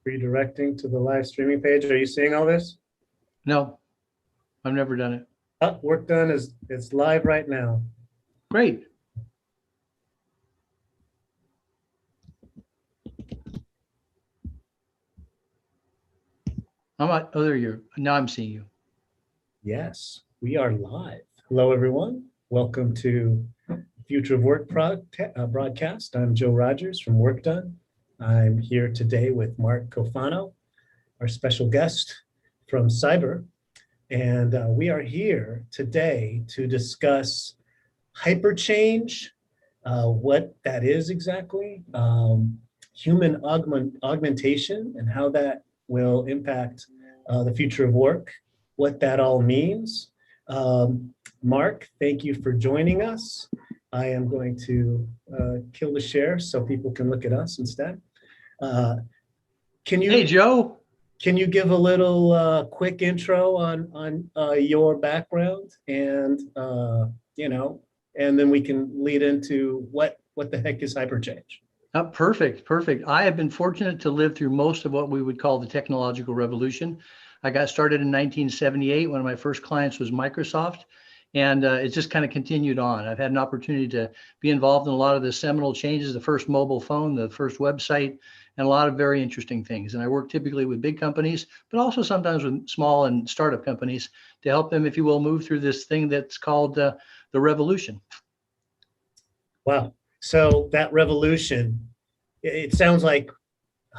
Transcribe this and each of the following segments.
Redirecting to the live streaming page. Are you seeing all this? No, I've never done it. Work done is it's live right now. Great. There you are. Now I'm seeing you. Yes, we are live. Hello, everyone. Welcome to Future of Work broadcast. I'm Joe Rogers from WorkDone. I'm here today with Mark Cofano, our special guest from Cyber. And we are here today to discuss HyperChange, what that is exactly, human augmentation and how that will impact the future of work, what that all means. Mark, thank you for joining us. I am going to kill the share so people can look at us instead. Hey, Joe. Can you give a little quick intro on your background and and then we can lead into what the heck is HyperChange? Perfect. I have been fortunate to live through most of what we would call the technological revolution. I got started in 1978. One of my first clients was Microsoft, and it's just kind of continued on. I've had an opportunity to be involved in a lot of the seminal changes, the first mobile phone, the first website, and a lot of very interesting things. And I work typically with big companies, but also sometimes with small and startup companies to help them, if you will, move through this thing that's called the revolution. Wow. So that revolution, it sounds like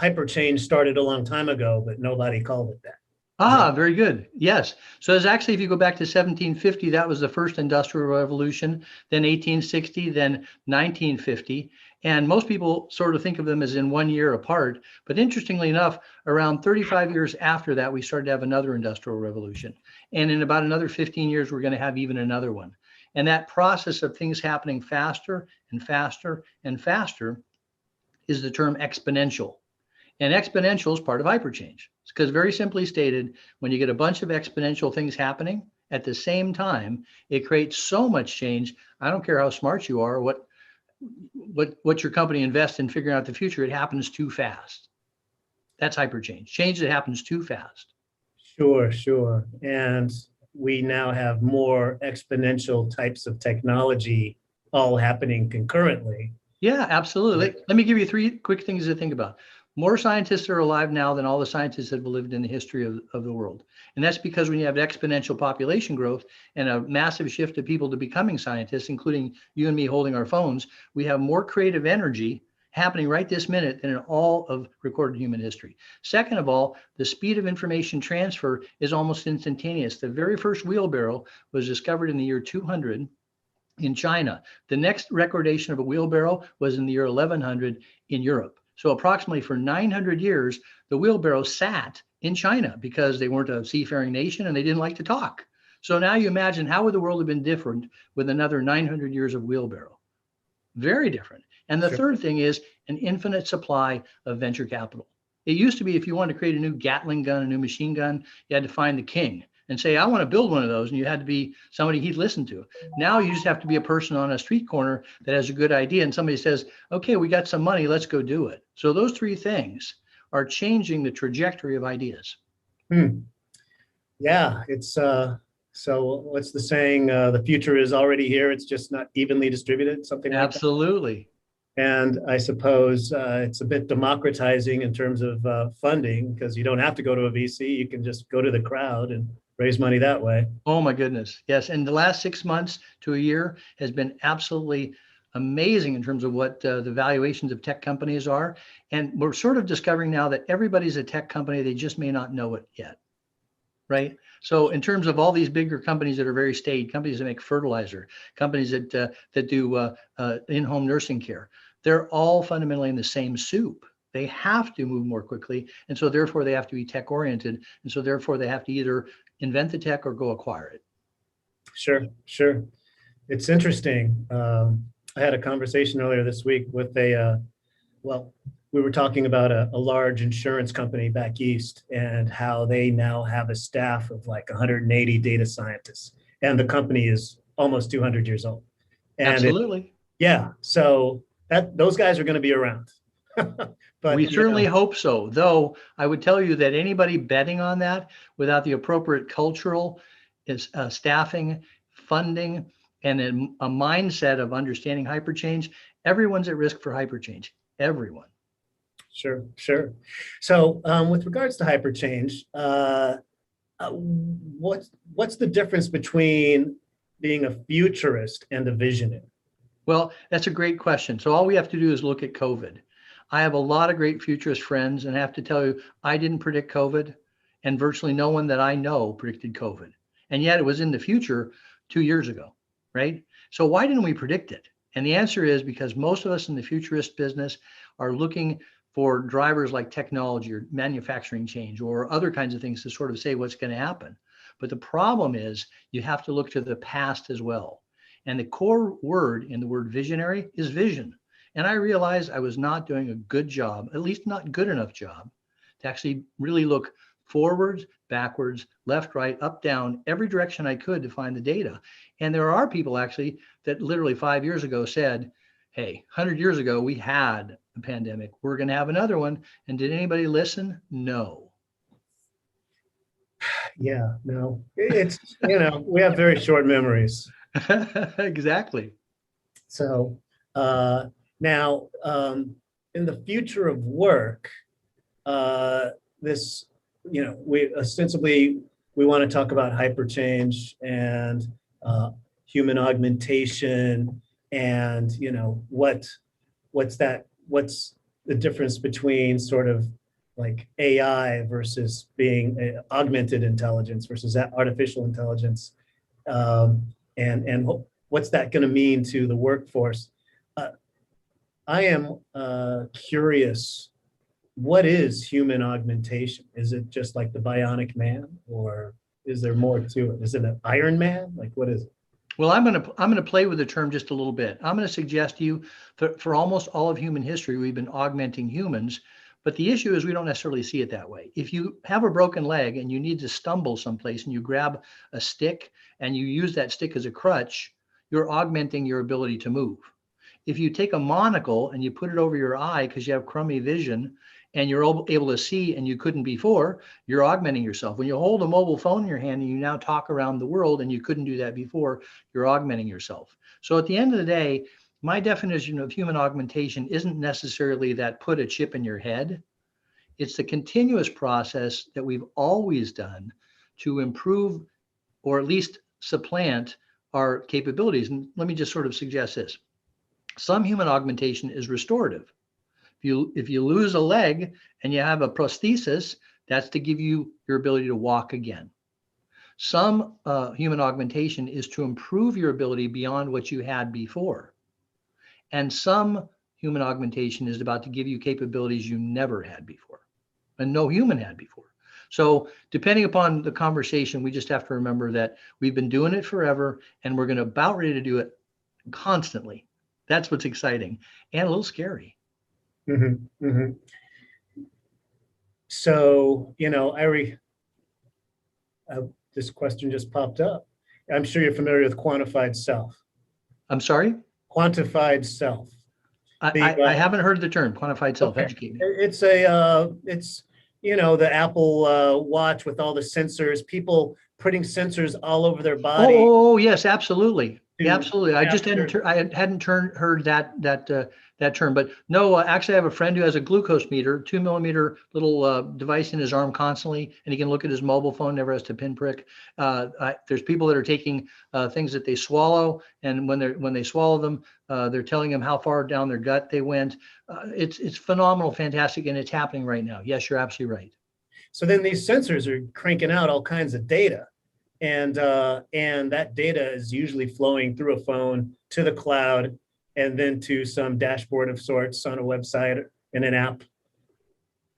HyperChange started a long time ago, but nobody called it that. Very good. Yes. So it's actually, if you go back to 1750, that was the first industrial revolution, then 1860, then 1950. And most people sort of think of them as in 1 year apart. But interestingly enough, around 35 years after that, we started to have another industrial revolution. And in about another 15 years, we're going to have even another one. And that process of things happening faster and faster and faster is the term exponential. And exponential is part of HyperChange. Because very simply stated, when you get a bunch of exponential things happening at the same time, it creates so much change. I don't care how smart you are, what your company invests in figuring out the future, it happens too fast. That's HyperChange. Change that happens too fast. Sure. And we now have more exponential types of technology all happening concurrently. Yeah, absolutely. Let me give you 3 quick things to think about. More scientists are alive now than all the scientists that have lived in the history of the world. And that's because when you have exponential population growth and a massive shift of people to becoming scientists, including you and me holding our phones, we have more creative energy happening right this minute than in all of recorded human history. Second of all, the speed of information transfer is almost instantaneous. The very first wheelbarrow was discovered in the year 200 in China. The next recordation of a wheelbarrow was in the year 1100 in Europe. So approximately for 900 years, the wheelbarrow sat in China because they weren't a seafaring nation and they didn't like to talk. So now you imagine, how would the world have been different with another 900 years of wheelbarrow? Very different. And the third thing is an infinite supply of venture capital. It used to be, if you wanted to create a new Gatling gun, a new machine gun, you had to find the king and say, I want to build one of those. And you had to be somebody he'd listen to. Now you just have to be a person on a street corner that has a good idea. And somebody says, okay, we got some money, let's go do it. So those 3 things are changing the trajectory of ideas. Yeah, it's so what's the saying? The future is already here. It's just not evenly distributed, something like that. Absolutely. And I suppose it's a bit democratizing in terms of funding, because you don't have to go to a VC. You can just go to the crowd and raise money that way. Oh my goodness. Yes. And the last 6 months to a year has been absolutely amazing in terms of what the valuations of tech companies are. And we're sort of discovering now that everybody's a tech company. They just may not know it yet. Right. So in terms of all these bigger companies that are very staid, companies that make fertilizer, companies that do in-home nursing care, they're all fundamentally in the same soup. They have to move more quickly. And so therefore they have to be tech oriented. And so therefore they have to either invent the tech or go acquire it. Sure. It's interesting. I had a conversation earlier this week with we were talking about a large insurance company back east and how they now have a staff of like 180 data scientists. And the company is almost 200 years old. And absolutely. So those guys are going to be around. But We certainly hope so. Though I would tell you that anybody betting on that without the appropriate cultural staffing, funding, and a mindset of understanding hyperchange, everyone's at risk for hyperchange. Everyone. sure, sure. So with regards to hyperchange, what's the difference between being a futurist and a visionary? Well, that's a great question. So all we have to do is look at COVID. I have a lot of great futurist friends, and I have to tell you, I didn't predict COVID, and virtually no one that I know predicted COVID. And yet it was in the future 2 years ago, right? So why didn't we predict it? And the answer is because most of us in the futurist business are looking for drivers like technology or manufacturing change or other kinds of things to sort of say what's going to happen. But the problem is you have to look to the past as well. And the core word in the word visionary is vision. And I realized I was not doing a good job, at least not good enough job, to actually really look forwards, backwards, left, right, up, down, every direction I could to find the data. And there are people actually that literally 5 years ago said, hey, 100 years ago, we had a pandemic. We're going to have another one. And did anybody listen? No. Yeah, no, it's, we have very short memories. Exactly. So now in the future of work, this, we ostensibly, we want to talk about hyperchange and human augmentation and, what's the difference between sort of like AI versus being augmented intelligence versus that artificial intelligence. And what's that going to mean to the workforce? I am curious, what is human augmentation? Is it just like the bionic man, or is there more to it? Is it an Iron Man? Like, what is it? Well, I'm gonna play with the term just a little bit. I'm gonna suggest to you that for almost all of human history, we've been augmenting humans, but the issue is we don't necessarily see it that way. If you have a broken leg and you need to stumble someplace and you grab a stick and you use that stick as a crutch, you're augmenting your ability to move. If you take a monocle and you put it over your eye because you have crummy vision and you're able to see and you couldn't before, you're augmenting yourself. When you hold a mobile phone in your hand and you now talk around the world and you couldn't do that before, you're augmenting yourself. So at the end of the day, my definition of human augmentation isn't necessarily that put a chip in your head. It's the continuous process that we've always done to improve or at least supplant our capabilities. And let me just sort of suggest this. Some human augmentation is restorative. If you lose a leg and you have a prosthesis, that's to give you your ability to walk again. Some human augmentation is to improve your ability beyond what you had before. And some human augmentation is about to give you capabilities you never had before and no human had before. So depending upon the conversation, we just have to remember that we've been doing it forever and we're going to about ready to do it constantly. That's what's exciting and a little scary. Mm-hmm, mm-hmm. So, this question just popped up. I'm sure you're familiar with quantified self. I'm sorry? Quantified self. I haven't heard the term quantified self. Okay. Educate me. It's the Apple Watch with all the sensors, people putting sensors all over their body. Oh yes, absolutely. Yeah, absolutely. I just After- hadn't heard that term, but no, actually I have a friend who has a glucose meter, 2 millimeter little device in his arm constantly, and he can look at his mobile phone, never has to pinprick. There's people that are taking things that they swallow, and when they swallow them, they're telling them how far down their gut they went. It's phenomenal, fantastic, and it's happening right now. Yes, you're absolutely right. So then these sensors are cranking out all kinds of data. And that data is usually flowing through a phone to the cloud and then to some dashboard of sorts on a website in an app.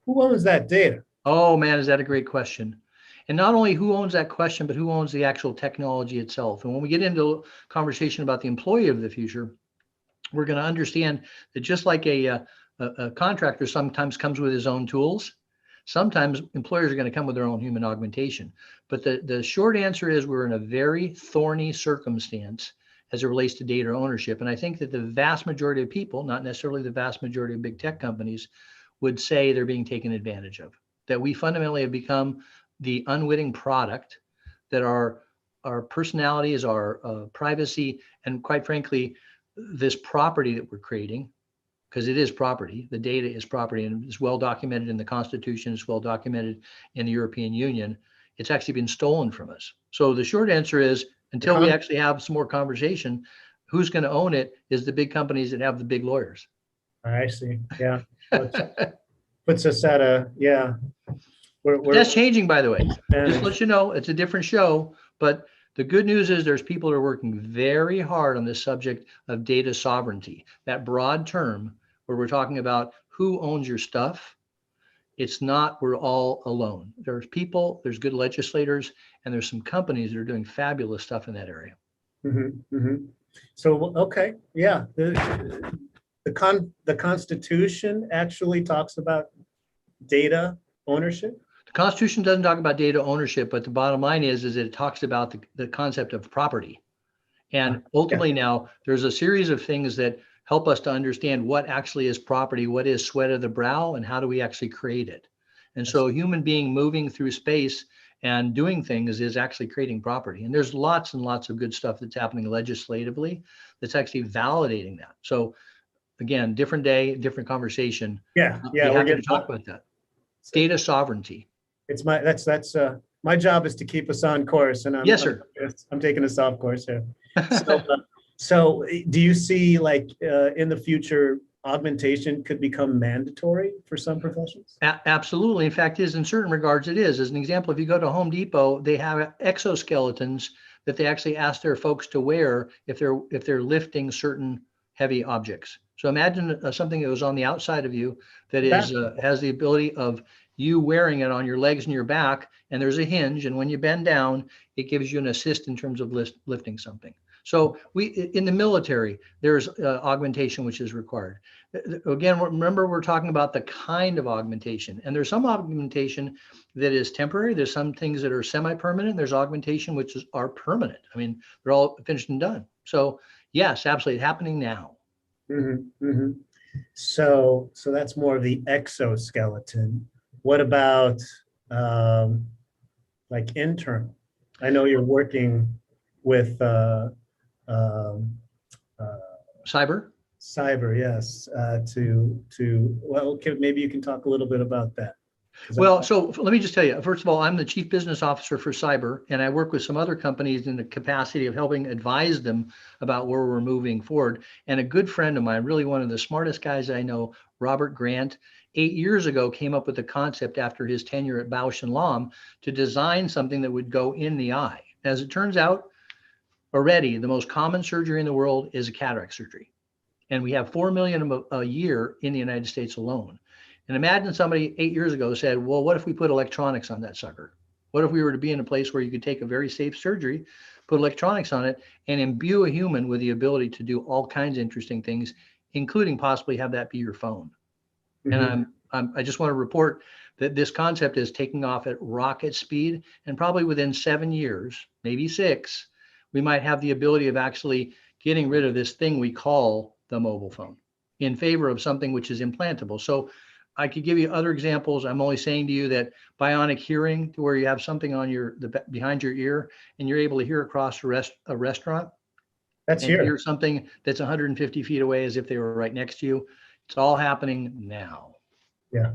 Who owns that data? Oh man, is that a great question? And not only who owns that question, but who owns the actual technology itself. And when we get into a conversation about the employee of the future, we're going to understand that just like a contractor sometimes comes with his own tools, sometimes employers are going to come with their own human augmentation. But the short answer is we're in a very thorny circumstance as it relates to data ownership. And I think that the vast majority of people, not necessarily the vast majority of big tech companies, would say they're being taken advantage of, that we fundamentally have become the unwitting product, that our personalities, our privacy, and quite frankly, this property that we're creating, because it is property, the data is property, and it's well documented in the Constitution, it's well documented in the European Union, it's actually been stolen from us. So the short answer is, until we actually have some more conversation, who's going to own it is the big companies that have the big lawyers. I see. Yeah. Puts us at a, yeah. That's changing, by the way. Yeah. Just to let you know, it's a different show, but the good news is there's people that are working very hard on this subject of data sovereignty, that broad term where we're talking about who owns your stuff. It's not we're all alone. There's people, there's good legislators, and there's some companies that are doing fabulous stuff in that area. So, okay, yeah. The Constitution actually talks about data ownership. The Constitution doesn't talk about data ownership, but the bottom line is it talks about the concept of property. And ultimately now there's a series of things that help us to understand what actually is property, what is sweat of the brow, and how do we actually create it. And so a human being moving through space and doing things is actually creating property. And there's lots and lots of good stuff that's happening legislatively that's actually validating that. So again, different day, different conversation. Yeah. We're happy to talk about that. Data sovereignty. It's my job is to keep us on course, and yes, sir. I'm taking us off course here. So do you see, like, in the future, augmentation could become mandatory for some professions? Absolutely. In fact, in certain regards, it is. As an example, if you go to Home Depot, they have exoskeletons that they actually ask their folks to wear if they're lifting certain heavy objects. So imagine something that was on the outside of you that is has the ability of you wearing it on your legs and your back, and there's a hinge, and when you bend down, it gives you an assist in terms of lifting something. So in the military, there's augmentation which is required. Again, remember, we're talking about the kind of augmentation, and there's some augmentation that is temporary. There's some things that are semi-permanent. There's augmentation which are permanent. I mean, they're all finished and done. So yes, absolutely, happening now. So that's more of the exoskeleton. What about like internal? I know you're working with cyber, yes. Maybe you can talk a little bit about that. Well, so let me just tell you, first of all, I'm the chief business officer for cyber, and I work with some other companies in the capacity of helping advise them about where we're moving forward. And a good friend of mine, really one of the smartest guys I know, Robert Grant, 8 years ago came up with the concept after his tenure at Bausch and Lomb to design something that would go in the eye. As it turns out, already the most common surgery in the world is a cataract surgery. And we have 4 million a year in the United States alone. And imagine somebody 8 years ago said, well, what if we put electronics on that sucker? What if we were to be in a place where you could take a very safe surgery, put electronics on it, and imbue a human with the ability to do all kinds of interesting things, including possibly have that be your phone? And I just want to report that this concept is taking off at rocket speed, and probably within 7 years, maybe 6, we might have the ability of actually getting rid of this thing we call the mobile phone in favor of something which is implantable. So I could give you other examples. I'm only saying to you that bionic hearing, to where you have something on behind your ear and you're able to hear across a restaurant. That's here. Hear something that's 150 feet away as if they were right next to you. It's all happening now. Yeah.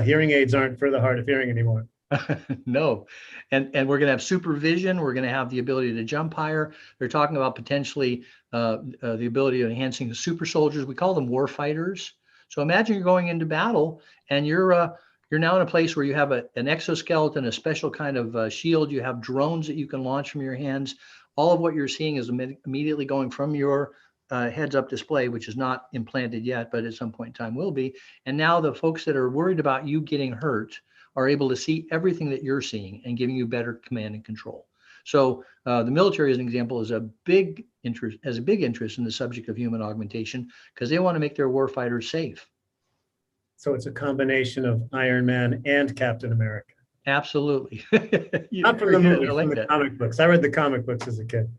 Hearing aids aren't for the hard of hearing anymore. No. And we're going to have supervision. We're going to have the ability to jump higher. They're talking about potentially the ability of enhancing the super soldiers. We call them war fighters. So imagine you're going into battle and you're now in a place where you have an exoskeleton, a special kind of shield. You have drones that you can launch from your hands. All of what you're seeing is immediately going from your heads-up display, which is not implanted yet, but at some point in time will be. And now the folks that are worried about you getting hurt are able to see everything that you're seeing and giving you better command and control. So the military, as an example, has a big interest in the subject of human augmentation because they want to make their warfighters safe. So it's a combination of Iron Man and Captain America. Absolutely. You're Not from the very good. I movies, from like the that. comic books. I read the comic books as a kid.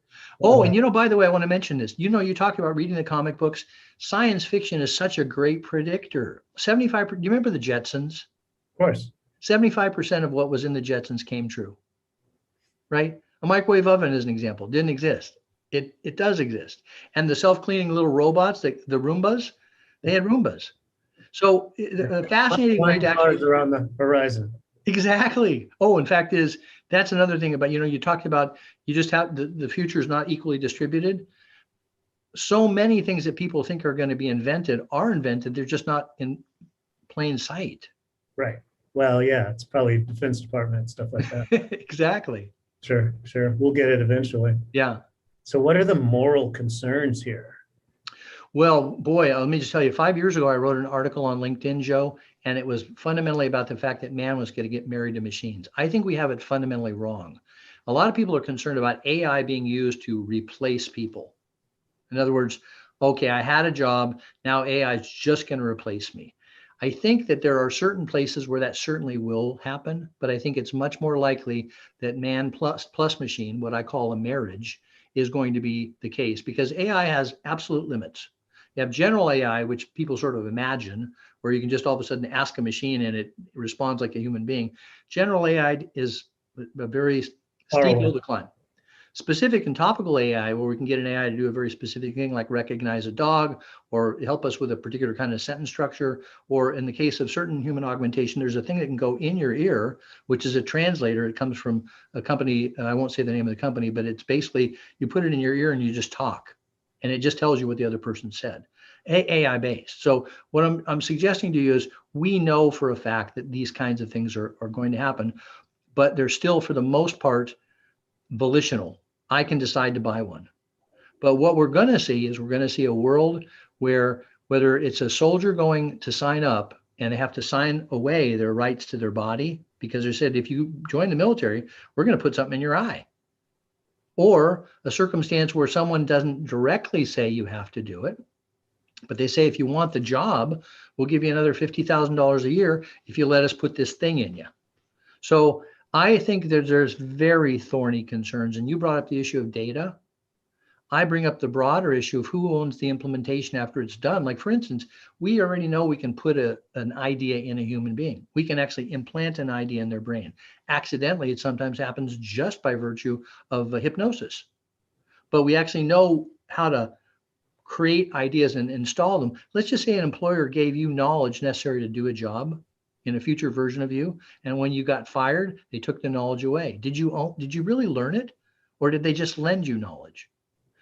Oh, and by the way, I want to mention this. You talk about reading the comic books. Science fiction is such a great predictor. 75, do you remember the Jetsons? Of course. 75% of what was in the Jetsons came true, right? A microwave oven, as an example, didn't exist. It does exist. And the self-cleaning little robots, the Roombas, they had Roombas. So a fascinating way Flying to actually, cars are on the horizon. exactly. Oh, in fact, that's another thing about, you talked about, you just have the future is not equally distributed. So many things that people think are going to be invented are invented. They're just not in plain sight. Right. Well, yeah, it's probably Defense Department, stuff like that. Exactly. Sure, sure. We'll get it eventually. Yeah. So what are the moral concerns here? Well, boy, let me just tell you, 5 years ago, I wrote an article on LinkedIn, Joe, and it was fundamentally about the fact that man was going to get married to machines. I think we have it fundamentally wrong. A lot of people are concerned about AI being used to replace people. In other words, okay, I had a job, now AI is just going to replace me. I think that there are certain places where that certainly will happen, but I think it's much more likely that man plus machine, what I call a marriage, is going to be the case because AI has absolute limits. You have general AI, which people sort of imagine, where you can just all of a sudden ask a machine and it responds like a human being. General AI is a very steep hill to climb. Specific and topical AI, where we can get an AI to do a very specific thing like recognize a dog or help us with a particular kind of sentence structure, or in the case of certain human augmentation, there's a thing that can go in your ear, which is a translator. It comes from a company, I won't say the name of the company, but it's basically you put it in your ear and you just talk, and it just tells you what the other person said. AI based. So what I'm suggesting to you is we know for a fact that these kinds of things are going to happen, but they're still, for the most part, volitional. I can decide to buy one. But what we're going to see is we're going to see a world where whether it's a soldier going to sign up and they have to sign away their rights to their body because they said, if you join the military, we're going to put something in your eye. Or a circumstance where someone doesn't directly say you have to do it, but they say, if you want the job, we'll give you another $50,000 a year if you let us put this thing in you. So I think that there's very thorny concerns. And you brought up the issue of data. I bring up the broader issue of who owns the implementation after it's done. Like, for instance, we already know we can put an idea in a human being. We can actually implant an idea in their brain. Accidentally, it sometimes happens just by virtue of hypnosis. But we actually know how to create ideas and install them. Let's just say an employer gave you knowledge necessary to do a job in a future version of you, and when you got fired, they took the knowledge away. Did you really learn it, or did they just lend you knowledge?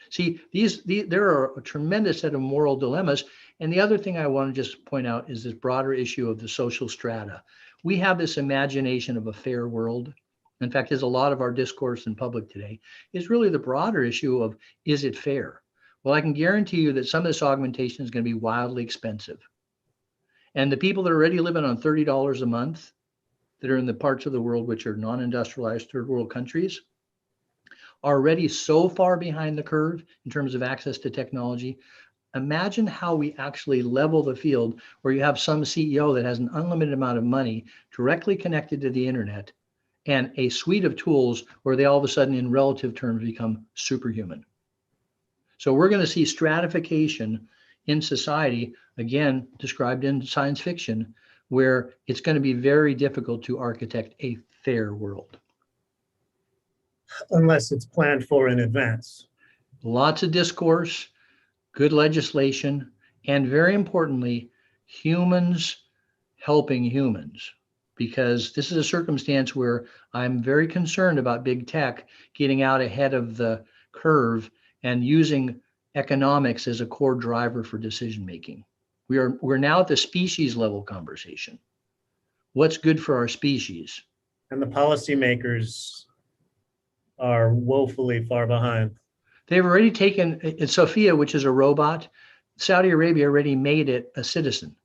See, there are a tremendous set of moral dilemmas. And the other thing I want to just point out is this broader issue of the social strata. We have this imagination of a fair world. In fact, there's a lot of our discourse in public today is really the broader issue of, is it fair? Well, I can guarantee you that some of this augmentation is going to be wildly expensive. And the people that are already living on $30 a month that are in the parts of the world which are non-industrialized third world countries are already so far behind the curve in terms of access to technology. Imagine how we actually level the field where you have some CEO that has an unlimited amount of money directly connected to the internet and a suite of tools where they all of a sudden in relative terms become superhuman. So we're going to see stratification in society, again, described in science fiction, where it's going to be very difficult to architect a fair world. Unless it's planned for in advance. Lots of discourse, good legislation, and very importantly, humans helping humans. Because this is a circumstance where I'm very concerned about big tech getting out ahead of the curve and using economics as a core driver for decision making. We're now at the species level conversation. What's good for our species? And the policymakers are woefully far behind. They've already taken Sophia, which is a robot. Saudi Arabia already made it a citizen.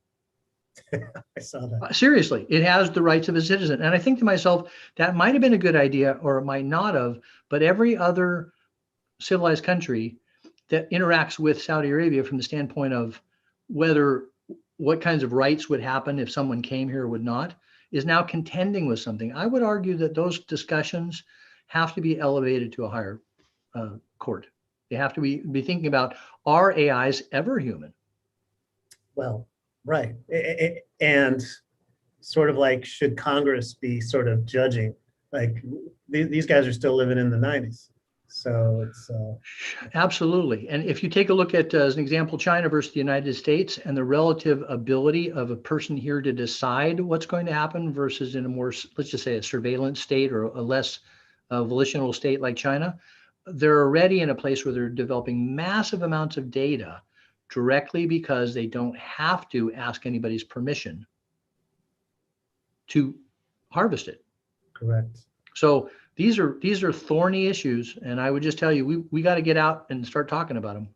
I saw that. Seriously, it has the rights of a citizen. And I think to myself, that might have been a good idea or it might not have, but every other civilized country that interacts with Saudi Arabia from the standpoint of what kinds of rights would happen if someone came here or would not, is now contending with something. I would argue that those discussions have to be elevated to a higher court. They have to be thinking about, are AIs ever human? Well, right. And sort of like, should Congress be sort of judging? Like, these guys are still living in the 90s. So it's Absolutely. And if you take a look at, as an example, China versus the United States and the relative ability of a person here to decide what's going to happen versus in a more, let's just say, a surveillance state or a less volitional state like China, they're already in a place where they're developing massive amounts of data directly because they don't have to ask anybody's permission to harvest it. correct. So these are thorny issues, and I would just tell you, we got to get out and start talking about them.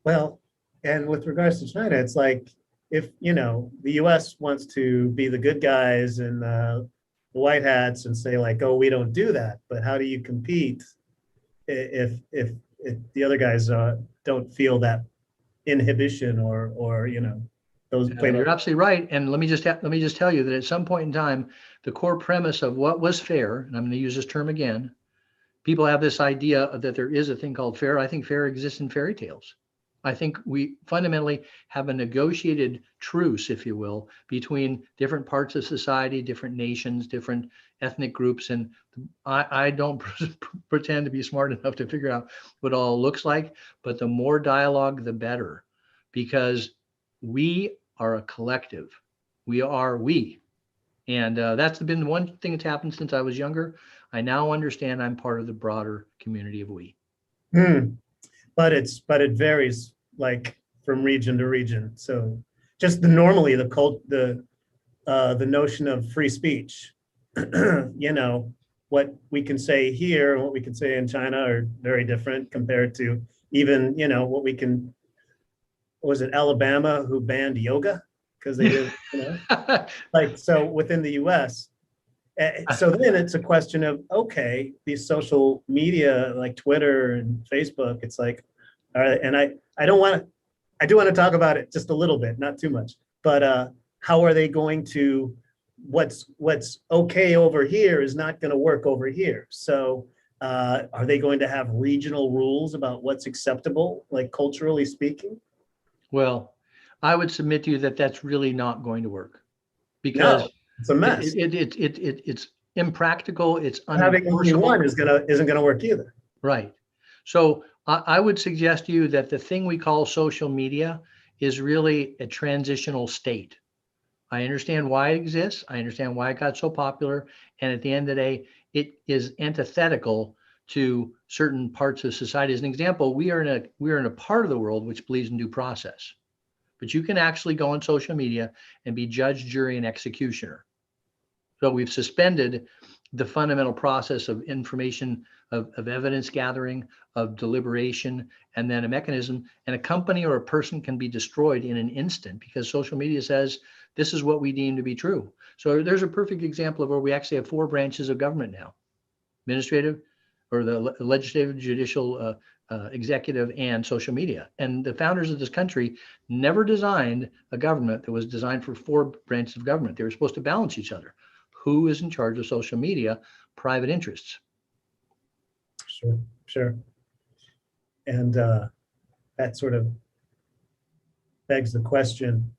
Well, and with regards to China, it's like, if, the US wants to be the good guys and the white hats and say like, oh, we don't do that. But how do you compete if the other guys don't feel that inhibition or those You're absolutely right. And let me just tell you that at some point in time, the core premise of what was fair, and I'm going to use this term again, people have this idea that there is a thing called fair. I think fair exists in fairy tales. I think we fundamentally have a negotiated truce, if you will, between different parts of society, different nations, different ethnic groups. And I don't pretend to be smart enough to figure out what it all looks like, but the more dialogue, the better, because we are a collective. We are we. And that's been one thing that's happened since I was younger. I now understand I'm part of the broader community of we. But it varies like from region to region. So just normally the notion of free speech, what we can say here and what we can say in China are very different compared to even, what we can, was it Alabama who banned yoga? Because they did, like, so within the US. So then it's a question of, okay, these social media like Twitter and Facebook, it's like, all right, and I do want to talk about it just a little bit, not too much, but how are they going to, what's okay over here is not going to work over here. So are they going to have regional rules about what's acceptable, like culturally speaking? Well, I would submit to you that that's really not going to work, because No, it's a mess. It's impractical. It's Having only one isn't gonna work either. Right. So I would suggest to you that the thing we call social media is really a transitional state. I understand why it exists. I understand why it got so popular. And at the end of the day, it is antithetical to certain parts of society. As an example, we are in a part of the world which believes in due process. But you can actually go on social media and be judge, jury, and executioner. So we've suspended the fundamental process of information, of evidence gathering, of deliberation, and then a mechanism. And a company or a person can be destroyed in an instant because social media says, this is what we deem to be true. So there's a perfect example of where we actually have 4 branches of government now: administrative, or the legislative, judicial, executive, and social media. And the founders of this country never designed a government that was designed for 4 branches of government. They were supposed to balance each other. Who is in charge of social media? Private interests. Sure. And that sort of begs the question,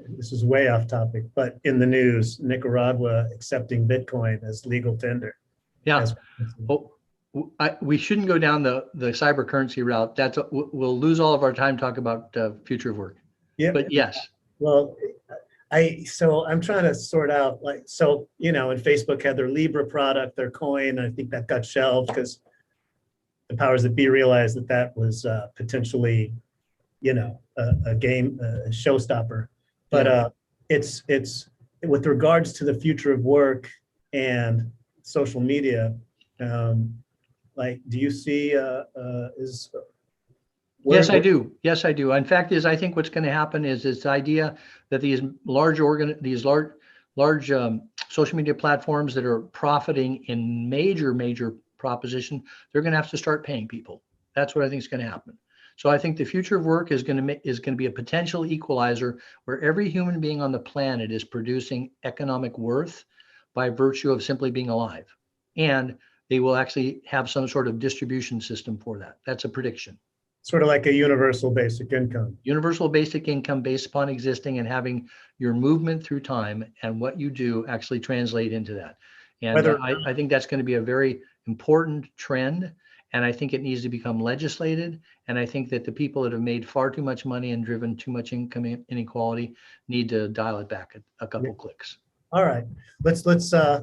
this is way off topic, but in the news, Nicaragua accepting Bitcoin as legal tender. Yeah. We shouldn't go down the cyber currency route. We'll lose all of our time talking about future of work. Yeah. But yes. Well, so I'm trying to sort out, like, so, and Facebook had their Libra product, their coin. I think that got shelved because the powers that be realized that was potentially, a showstopper. But it's with regards to the future of work and social media. Like, do you see Yes, I do. Yes, I do. In fact, I think what's going to happen is this idea that these large social media platforms that are profiting in major proposition, they're going to have to start paying people. That's what I think is going to happen. So I think the future of work is going to be a potential equalizer where every human being on the planet is producing economic worth by virtue of simply being alive. And they will actually have some sort of distribution system for that. That's a prediction. Sort of like a universal basic income. Universal basic income based upon existing and having your movement through time and what you do actually translate into that. And I think that's going to be a very important trend. And I think it needs to become legislated. And I think that the people that have made far too much money and driven too much income inequality need to dial it back a couple clicks. All right, let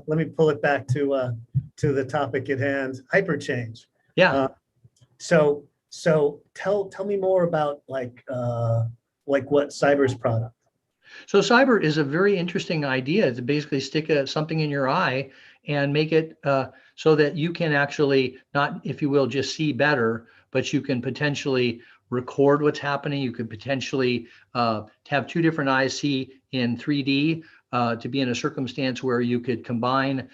me pull it back to the topic at hand, HyperChange. Yeah. So tell me more about like what Cyber's product. So Cyber is a very interesting idea to basically stick something in your eye and make it so that you can actually not, if you will, just see better, but you can potentially record what's happening. You could potentially have two different eyes see in 3D to be in a circumstance where you could combine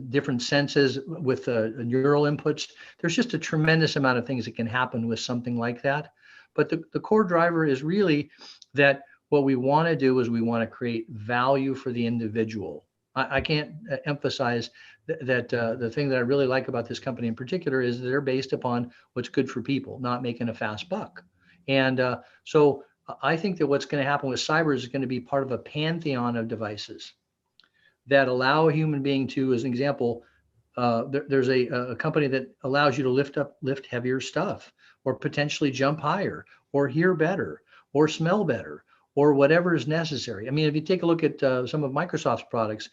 different senses with neural inputs. There's just a tremendous amount of things that can happen with something like that. But the core driver is really that what we want to do is we want to create value for the individual. I can't emphasize that the thing that I really like about this company in particular is they're based upon what's good for people, not making a fast buck. And so I think that what's going to happen with Cyber is going to be part of a pantheon of devices that allow a human being to, as an example, there's a company that allows you to lift heavier stuff, or potentially jump higher, or hear better, or smell better, or whatever is necessary. I mean, if you take a look at some of Microsoft's products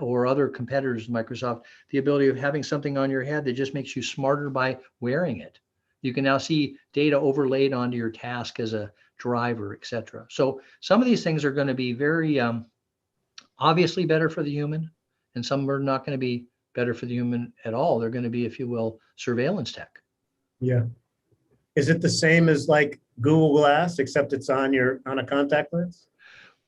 or other competitors of Microsoft, the ability of having something on your head that just makes you smarter by wearing it. You can now see data overlaid onto your task as a driver, et cetera. So some of these things are going to be very obviously better for the human, and some are not going to be better for the human at all. They're going to be, if you will, surveillance tech. Yeah. Is it the same as like Google Glass, except it's on a contact lens?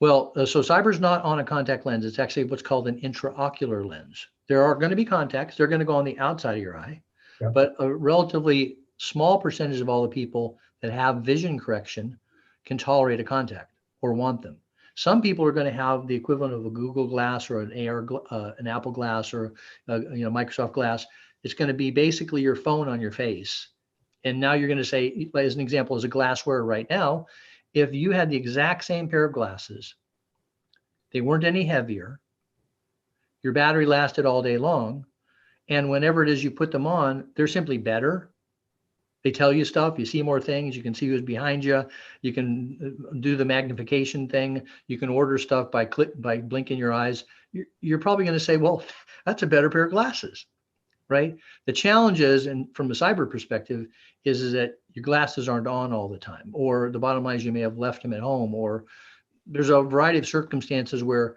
Well, so Cyber's not on a contact lens. It's actually what's called an intraocular lens. There are going to be contacts. They're going to go on the outside of your eye, yeah. But a relatively small percentage of all the people that have vision correction can tolerate a contact or want them. Some people are going to have the equivalent of a Google Glass or an Apple Glass or Microsoft Glass. It's going to be basically your phone on your face. And now you're going to say, as an example, as a glass wearer right now, if you had the exact same pair of glasses, they weren't any heavier, your battery lasted all day long, and whenever it is you put them on, they're simply better. They tell you stuff, you see more things, you can see who's behind you, you can do the magnification thing, you can order stuff by blinking your eyes. You're probably going to say, well, that's a better pair of glasses. Right? The challenge is, and from a Cyber perspective, is that your glasses aren't on all the time, or the bottom line is you may have left them at home, or there's a variety of circumstances where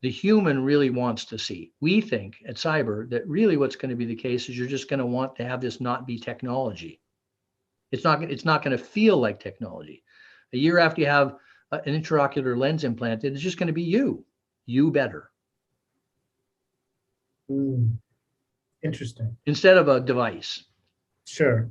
the human really wants to see. We think at Cyber that really what's going to be the case is you're just going to want to have this not be technology. It's not going to feel like technology. A year after you have an intraocular lens implanted, it's just going to be you better. Interesting. Instead of a device. Sure.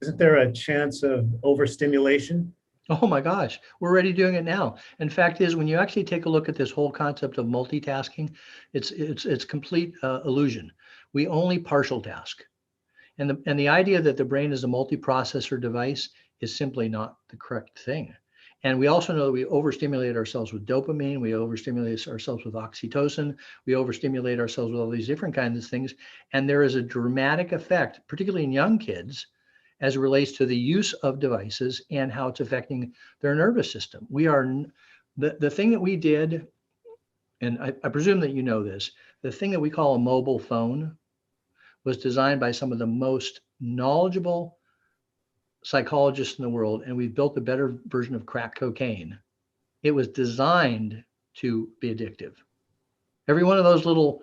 Isn't there a chance of overstimulation? Oh my gosh, we're already doing it now. And fact is, when you actually take a look at this whole concept of multitasking, it's complete illusion. We only partial task. And the idea that the brain is a multiprocessor device is simply not the correct thing. And we also know that we overstimulate ourselves with dopamine, we overstimulate ourselves with oxytocin, we overstimulate ourselves with all these different kinds of things. And there is a dramatic effect, particularly in young kids, as it relates to the use of devices and how it's affecting their nervous system. The thing that we did, and I presume that you know this, the thing that we call a mobile phone was designed by some of the most knowledgeable psychologists in the world, and we've built a better version of crack cocaine. It was designed to be addictive. Every one of those little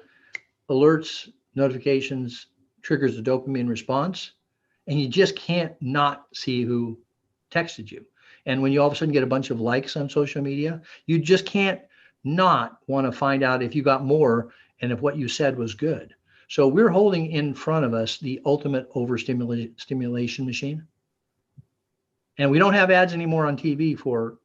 alerts, notifications triggers a dopamine response, and you just can't not see who texted you. And when you all of a sudden get a bunch of likes on social media, you just can't not want to find out if you got more and if what you said was good. So we're holding in front of us the ultimate overstimulation machine. And we don't have ads anymore on TV for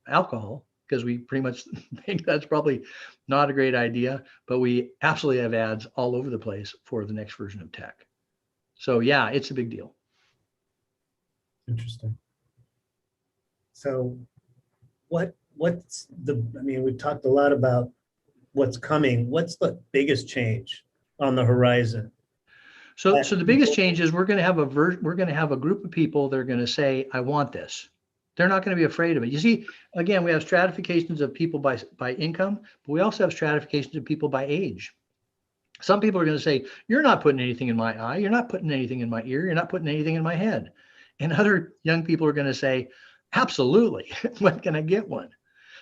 alcohol. because we pretty much think that's probably not a great idea, but we absolutely have ads all over the place for the next version of tech. So yeah, it's a big deal. Interesting. So what's the, I mean, we've talked a lot about what's coming. What's the biggest change on the horizon? So the biggest change is we're going to have a group of people that are going to say, I want this. They're not going to be afraid of it. You see, again, we have stratifications of people by income, but we also have stratifications of people by age. Some people are going to say, you're not putting anything in my eye. You're not putting anything in my ear. You're not putting anything in my head. And other young people are going to say, absolutely. When can I get one?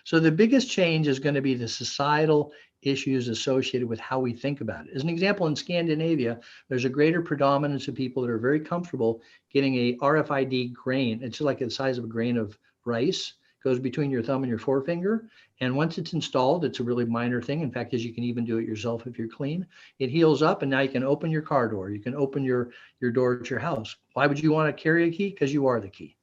So the biggest change is going to be the societal issues associated with how we think about it. As an example, in Scandinavia, there's a greater predominance of people that are very comfortable getting a RFID grain. It's like the size of a grain of rice, goes between your thumb and your forefinger. And once it's installed, it's a really minor thing. In fact, as you can even do it yourself if you're clean. It heals up, and now you can open your car door. You can open your door at your house. Why would you want to carry a key? Because you are the key.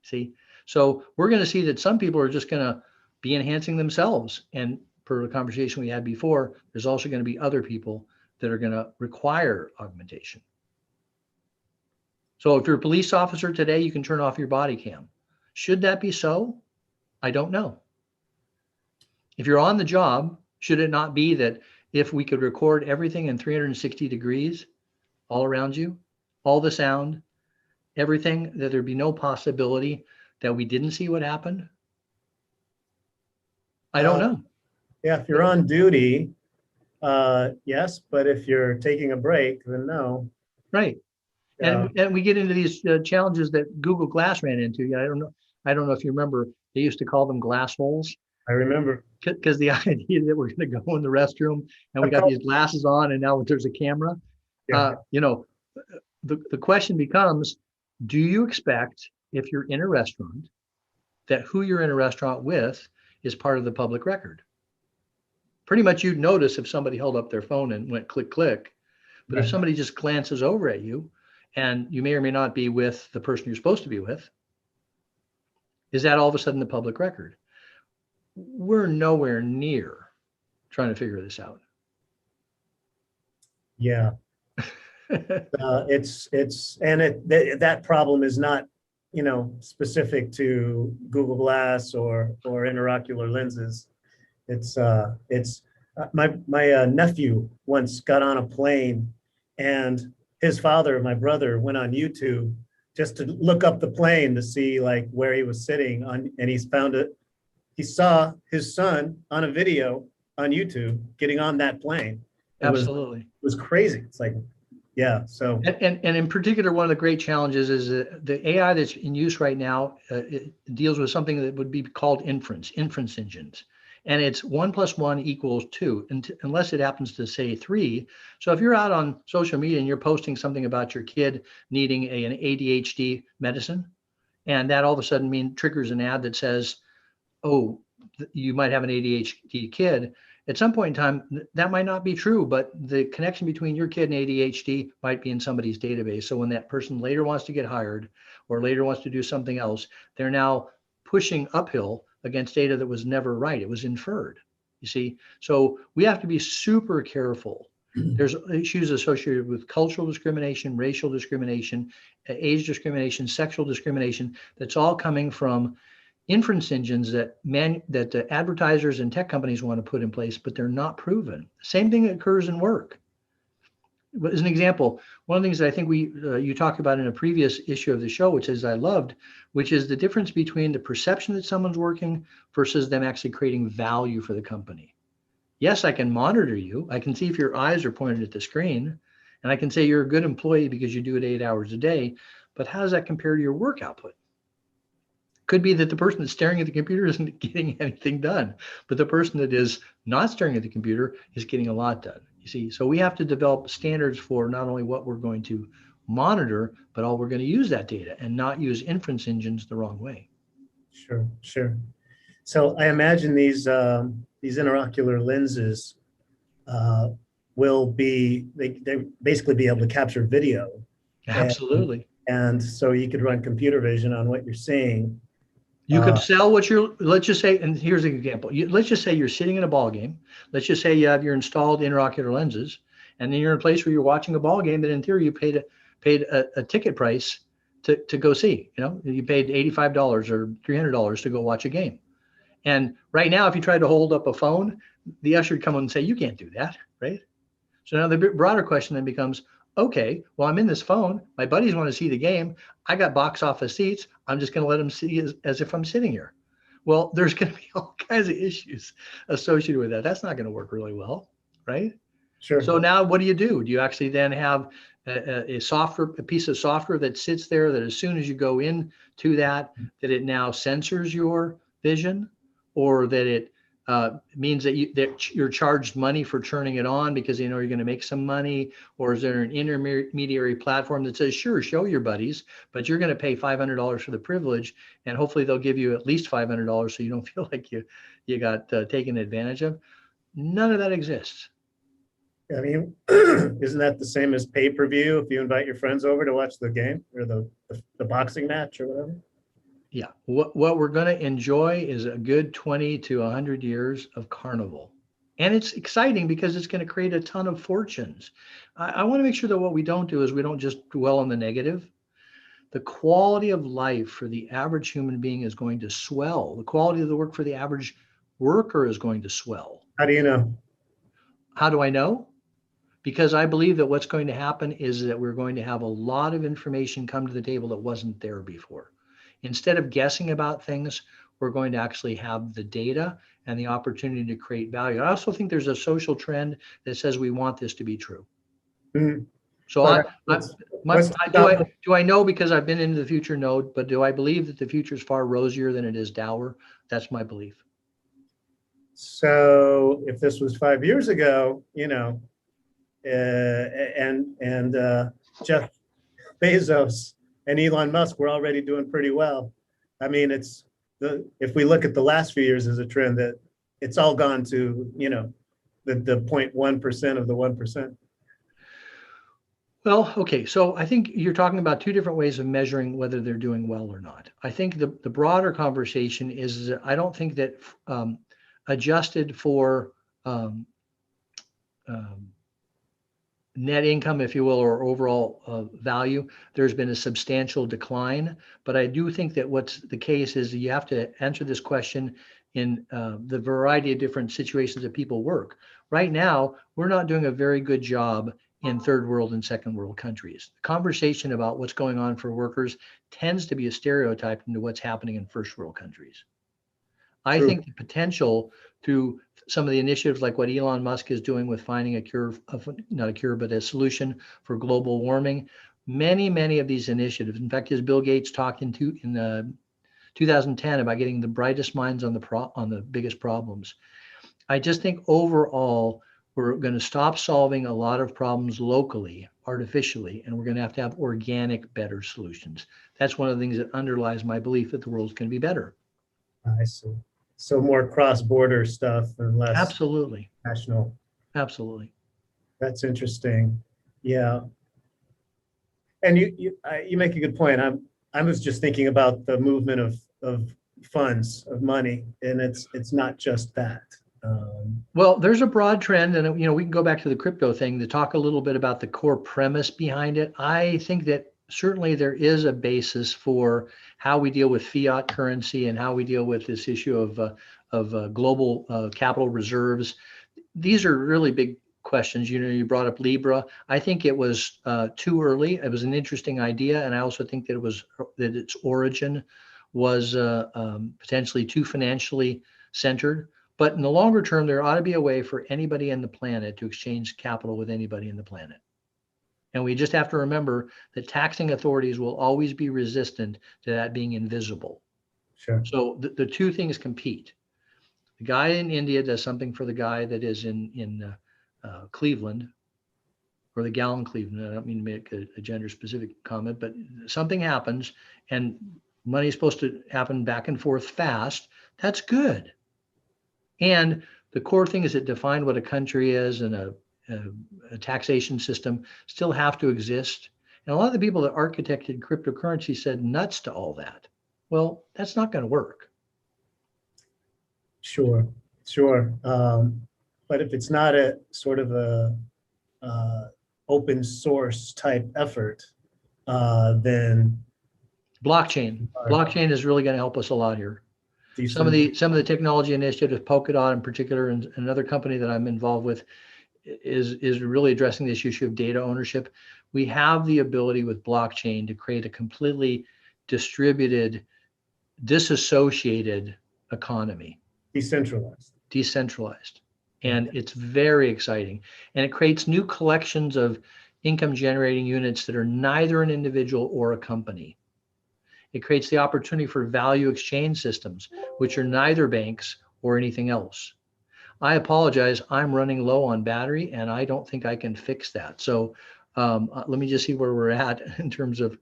See? So we're going to see that some people are just going to be enhancing themselves. And per the conversation we had before, there's also going to be other people that are going to require augmentation. So if you're a police officer today, you can turn off your body cam. Should that be so? I don't know. If you're on the job, should it not be that if we could record everything in 360 degrees all around you, all the sound, everything, that there'd be no possibility that we didn't see what happened? I don't know. Yeah, if you're on duty, yes, but if you're taking a break, then no. Right. Yeah. And we get into these challenges that Google Glass ran into. I don't know if you remember, they used to call them glass holes. I remember. Because the idea that we're going to go in the restroom and we got these glasses on and now there's a camera. Yeah. The question becomes, do you expect, if you're in a restaurant, that who you're in a restaurant with is part of the public record? Pretty much you'd notice if somebody held up their phone and went click, click. But Right. if somebody just glances over at you and you may or may not be with the person you're supposed to be with, is that all of a sudden the public record? We're nowhere near trying to figure this out. Yeah. That problem is not, specific to Google Glass or interocular lenses. My nephew once got on a plane, and his father, my brother, went on YouTube just to look up the plane to see like where he was sitting on, and he found it. He saw his son on a video on YouTube getting on that plane. Absolutely. It was crazy. It's like, yeah. So and in particular, one of the great challenges is the AI that's in use right now. It deals with something that would be called inference engines. And it's 1 + 1 = 2, unless it happens to say 3. So if you're out on social media and you're posting something about your kid needing an ADHD medicine, and that all of a sudden triggers an ad that says, oh, you might have an ADHD kid, at some point in time, that might not be true, but the connection between your kid and ADHD might be in somebody's database. So when that person later wants to get hired or later wants to do something else, they're now pushing uphill against data that was never right. It was inferred, you see? So we have to be super careful. There's issues associated with cultural discrimination, racial discrimination, age discrimination, sexual discrimination. That's all coming from inference engines that the advertisers and tech companies want to put in place, but they're not proven. Same thing occurs in work. As an example, one of the things that I think you talked about in a previous issue of the show, which is I loved, which is the difference between the perception that someone's working versus them actually creating value for the company. Yes, I can monitor you. I can see if your eyes are pointed at the screen, and I can say you're a good employee because you do it 8 hours a day. But how does that compare to your work output? Could be that the person that's staring at the computer isn't getting anything done, but the person that is not staring at the computer is getting a lot done. You see, so we have to develop standards for not only what we're going to monitor, but all we're going to use that data and not use inference engines the wrong way. Sure. So I imagine these interocular lenses will be they basically be able to capture video. Absolutely. And so you could run computer vision on what you're seeing. You can sell what you're, let's just say, and here's an example. Let's just say you're sitting in a ball game. Let's just say you have your installed intraocular lenses, and then you're in a place where you're watching a ball game that in theory you paid a ticket price to go see. You know, you paid $85 or $300 to go watch a game. And right now, if you tried to hold up a phone, the usher would come and say, you can't do that, right? So now the broader question then becomes, okay, well, I'm in this phone. My buddies want to see the game. I got box office seats. I'm just going to let them see as if I'm sitting here. Well, there's going to be all kinds of issues associated with that. That's not going to work really well, right? Sure. So now what do? Do you actually then have a piece of software that sits there that as soon as you go into that it now censors your vision, or that it means that you're charged money for turning it on because you know you're going to make some money? Or is there an intermediary platform that says, sure, show your buddies, but you're going to pay $500 for the privilege, and hopefully they'll give you at least $500 so you don't feel like you got taken advantage of? None of that exists. I mean, isn't that the same as pay-per-view if you invite your friends over to watch the game or the boxing match or whatever? Yeah, what we're going to enjoy is a good 20 to 100 years of carnival. And it's exciting because it's going to create a ton of fortunes. I want to make sure that what we don't do is we don't just dwell on the negative. The quality of life for the average human being is going to swell. The quality of the work for the average worker is going to swell. How do you know? How do I know? Because I believe that what's going to happen is that we're going to have a lot of information come to the table that wasn't there before. Instead of guessing about things, we're going to actually have the data and the opportunity to create value. I also think there's a social trend that says we want this to be true. Mm-hmm. So do I know because I've been into the future? No, but do I believe that the future is far rosier than it is dour? That's my belief. So if this was 5 years ago, you know, and Jeff Bezos and Elon Musk were already doing pretty well. I mean, if we look at the last few years as a trend, that it's all gone to, you know, the 0.1% of the 1%. Well, okay. So I think you're talking about two different ways of measuring whether they're doing well or not. I think the broader conversation is that I don't think that adjusted for net income, if you will, or overall value, there's been a substantial decline. But I do think that what's the case is you have to answer this question in the variety of different situations that people work. Right now, we're not doing a very good job in third world and second world countries. The conversation about what's going on for workers tends to be a stereotype into what's happening in first world countries. I think the potential through some of the initiatives like what Elon Musk is doing with finding a cure, not a cure, but a solution for global warming. Many of these initiatives. In fact, as Bill Gates talked in 2010 about getting the brightest minds on the biggest problems. I just think overall, we're going to stop solving a lot of problems locally, artificially, and we're going to have organic, better solutions. That's one of the things that underlies my belief that the world's going to be better. I see. So more cross-border stuff and less absolutely national. Absolutely. That's interesting. Yeah. And you make a good point. I was just thinking about the movement of funds, of money, and it's not just that. Well, there's a broad trend, and we can go back to the crypto thing to talk a little bit about the core premise behind it. I think that certainly there is a basis for how we deal with fiat currency and how we deal with this issue of global capital reserves. These are really big questions. You brought up Libra. I think it was too early. It was an interesting idea, and I also think that its origin was potentially too financially centered. But in the longer term, there ought to be a way for anybody on the planet to exchange capital with anybody on the planet. And we just have to remember that taxing authorities will always be resistant to that being invisible. Sure. So the two things compete. The guy in India does something for the guy that is in Cleveland, or the gal in Cleveland. I don't mean to make a gender-specific comment, but something happens and money is supposed to happen back and forth fast. That's good. And the core thing is that define what a country is, and a taxation system still have to exist. And a lot of the people that architected cryptocurrency said nuts to all that. Well, that's not going to work. Sure, sure. But if it's not a sort of a open source type effort, then Blockchain is really going to help us a lot here. Some of the technology initiatives, Polkadot in particular, and another company that I'm involved with is really addressing this issue of data ownership. We have the ability with blockchain to create a completely distributed, disassociated economy. Decentralized. And it's very exciting. And it creates new collections of income generating units that are neither an individual or a company. It creates the opportunity for value exchange systems, which are neither banks or anything else. I apologize, I'm running low on battery and I don't think I can fix that. So let me just see where we're at in terms of,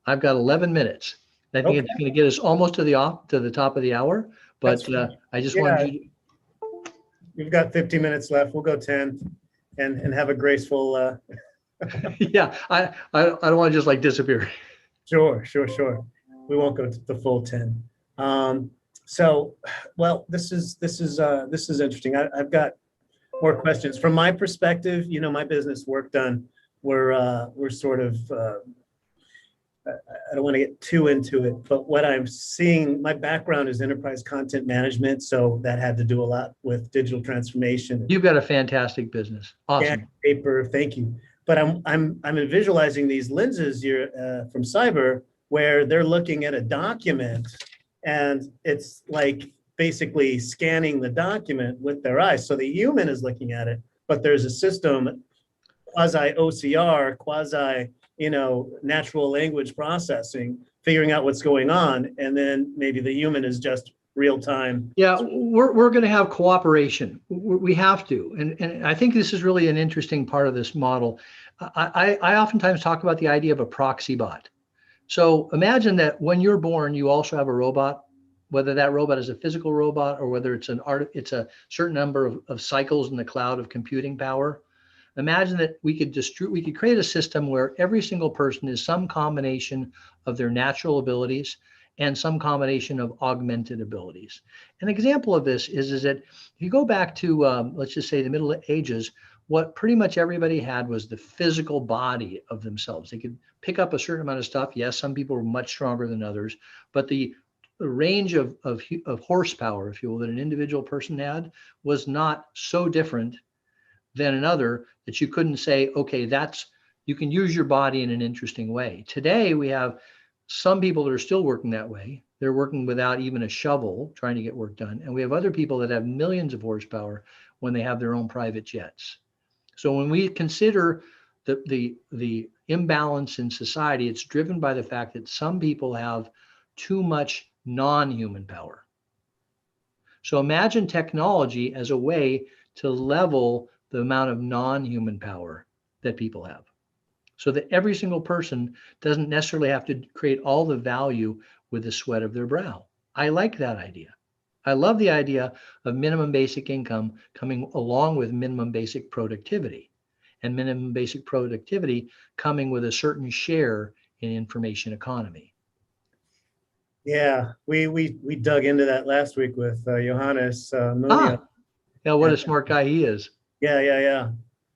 I've got 11 minutes. I think it's going to get us almost to the top of the hour, but I just wanted you to. We've got 50 minutes left. We'll go 10 and have a graceful. Yeah, I don't want to just like disappear. Sure. We won't go to the full 10. So, well, this is interesting. I've got more questions from my perspective. You know, my business WorkDone, we're sort of. I don't want to get too into it, but what I'm seeing, my background is enterprise content management, so that had to do a lot with digital transformation. You've got a fantastic business. Awesome. Paper, thank you. But I'm visualizing these lenses here from cyber, where they're looking at a document, and it's like basically scanning the document with their eyes. So the human is looking at it, but there's a system, quasi OCR, quasi natural language processing, figuring out what's going on, and then maybe the human is just real time. Yeah, we're going to have cooperation. We have to, and I think this is really an interesting part of this model. I oftentimes talk about the idea of a proxy bot. So imagine that when you're born, you also have a robot, whether that robot is a physical robot or whether it's a certain number of cycles in the cloud of computing power. Imagine that we could create a system where every single person is some combination of their natural abilities and some combination of augmented abilities. An example of this is that if you go back to, let's just say the Middle Ages, what pretty much everybody had was the physical body of themselves. They could pick up a certain amount of stuff. Yes, some people were much stronger than others, but the range of horsepower, if you will, that an individual person had was not so different than another that you couldn't say, okay, you can use your body in an interesting way. Today, we have some people that are still working that way. They're working without even a shovel, trying to get work done. And we have other people that have millions of horsepower when they have their own private jets. So when we consider the imbalance in society, it's driven by the fact that some people have too much non-human power. So imagine technology as a way to level the amount of non-human power that people have, so that every single person doesn't necessarily have to create all the value with the sweat of their brow. I like that idea. I love the idea of minimum basic income coming along with minimum basic productivity, and minimum basic productivity coming with a certain share in information economy. Yeah, we dug into that last week with Johannes Munoz. Yeah, what a smart guy he is. Yeah.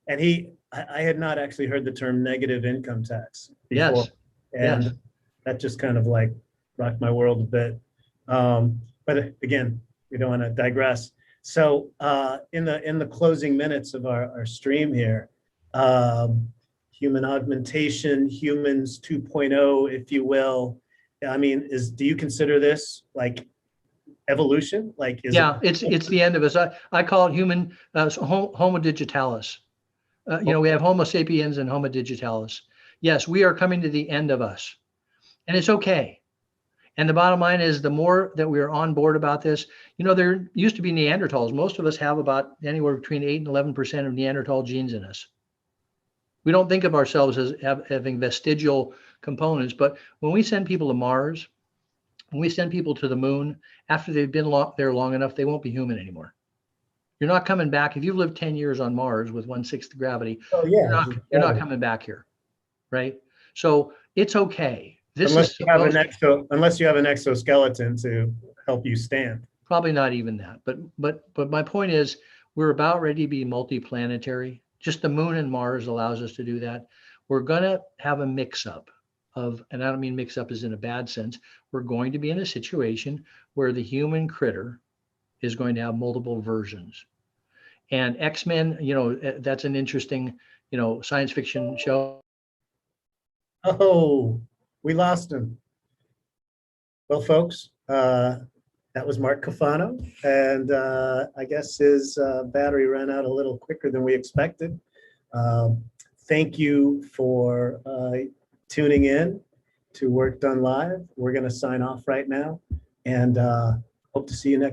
And I had not actually heard the term negative income tax before. Yes. And that just kind of like rocked my world a bit. But again, we don't want to digress. So in the closing minutes of our stream here, human augmentation, humans 2.0, if you will. I mean, do you consider this like evolution? Like, it's the end of us. I call it human Homo digitalis. We have Homo sapiens and Homo digitalis. Yes, we are coming to the end of us, and it's okay. And the bottom line is, the more that we are on board about this, there used to be Neanderthals. Most of us have about anywhere between 8 and 11% of Neanderthal genes in us. We don't think of ourselves as having vestigial components, but when we send people to Mars, when we send people to the moon, after they've been there long enough, they won't be human anymore. You're not coming back. If you've lived 10 years on Mars with 1/6 gravity, you're not coming back here, right? So it's okay. This Unless is you have an supposed unless you have an exoskeleton to help you stand. probably not even that. But my point is, we're about ready to be multiplanetary. Just the moon and Mars allows us to do that. We're going to have a mix-up of, and I don't mean mix-up as in a bad sense. We're going to be in a situation where the human critter is going to have multiple versions. And X-Men, that's an interesting, science fiction show. Oh, we lost him. Well, folks, that was Mark Cofano, and I guess his battery ran out a little quicker than we expected. Thank you for tuning in to Work Done Live. We're going to sign off right now, and hope to see you next